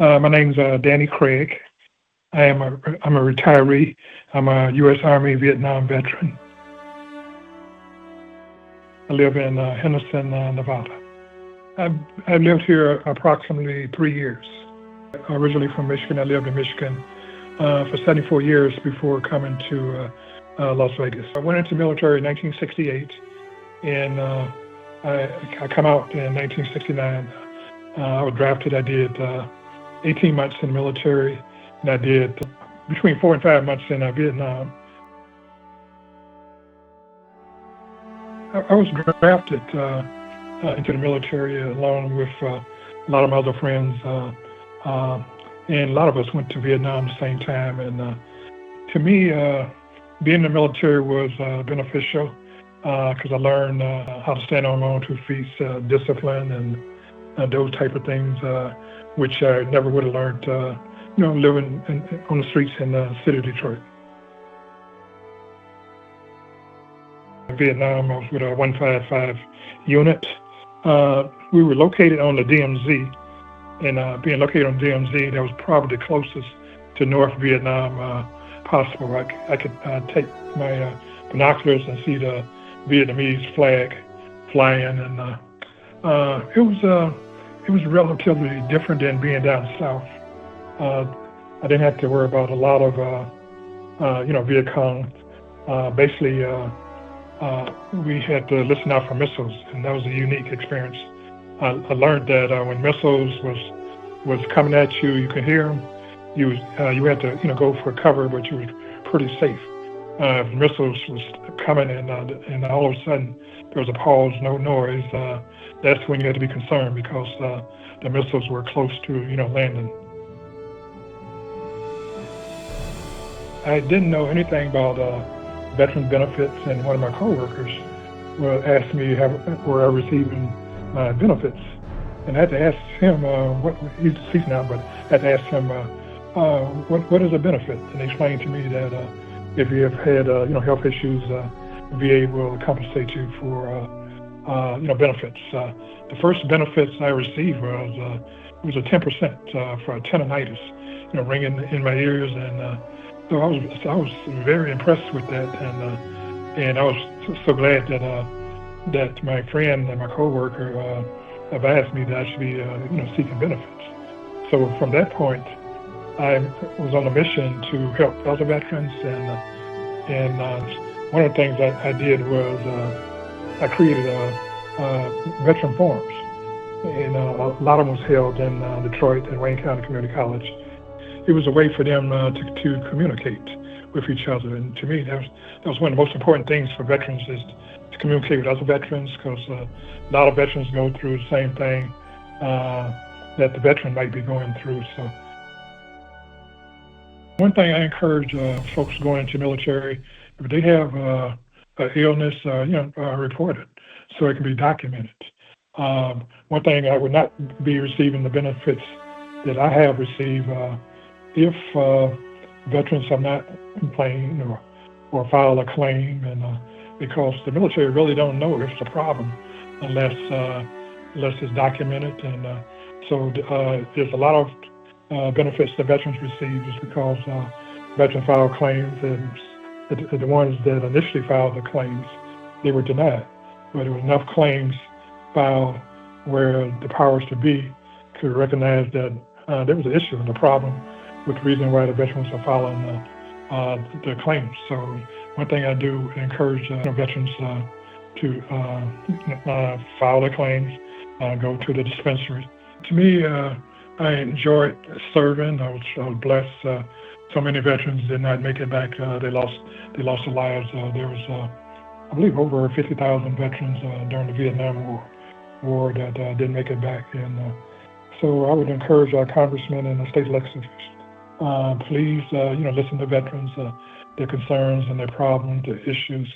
My name's Danny Craig. I'm a retiree. I'm a U.S. Army Vietnam veteran. I live in Henderson, Nevada. I've lived here approximately 3 years. Originally from Michigan, I lived in Michigan for 74 years before coming to Las Vegas. I went into the military in 1968, and I come out in 1969. I was drafted. I did 18 months in the military, and I did between 4 and 5 months in Vietnam. I was drafted into the military along with a lot of my other friends, and a lot of us went to Vietnam at the same time. And to me, being in the military was beneficial because I learned how to stand on my own 2 feet, discipline, and those type of things, which I never would have learned, living on the streets in the city of Detroit. In Vietnam, I was with a 155 unit. We were located on the DMZ, and being located on DMZ, that was probably the closest to North Vietnam possible. I could take my binoculars and see the Vietnamese flag flying, and it was relatively different than being down south. I didn't have to worry about a lot of Viet Cong. Basically, we had to listen out for missiles, and that was a unique experience. I learned that when missiles was coming at you, you could hear them. You had to go for cover, but you were pretty safe. If missiles was coming and all of a sudden there was a pause, no noise, that's when you had to be concerned because the missiles were close to landing. I didn't know anything about veteran benefits, and one of my coworkers asked me, were I receiving benefits? And I had to ask him, he's deceased now, but I had to ask him, what is a benefit? And he explained to me that if you have had health issues, VA will compensate you for benefits. The first benefits I received was a 10% for tendonitis, ringing in my ears, and so I was very impressed with that, and I was so glad that my friend and my coworker have asked me that I should be seeking benefits. So from that point, I was on a mission to help other veterans, and one of the things I did was I created veteran forums, and a lot of them was held in Detroit and Wayne County Community College. It was a way for them to communicate with each other, and to me that was one of the most important things for veterans is to communicate with other veterans, because a lot of veterans go through the same thing that the veteran might be going through. So one thing I encourage folks going into the military, if they have an illness, report it so it can be documented. One thing I would not be receiving the benefits that I have received if veterans have not complained or filed a claim, and because the military really don't know if it's a problem unless it's documented, and so there's a lot of benefits that veterans receive just because veterans file claims, and the ones that initially filed the claims, they were denied. But there were enough claims filed where the powers to be could recognize that there was an issue and a problem with the reason why the veterans are filing the claims. So one thing I do encourage veterans to file their claims, go to the dispensary. To me, I enjoyed serving. I was blessed. So many veterans did not make it back. They lost their lives. There was, I believe, over 50,000 veterans during the Vietnam War that didn't make it back. And so I would encourage our congressmen and the state legislators, please, listen to veterans, their concerns and their problems, their issues,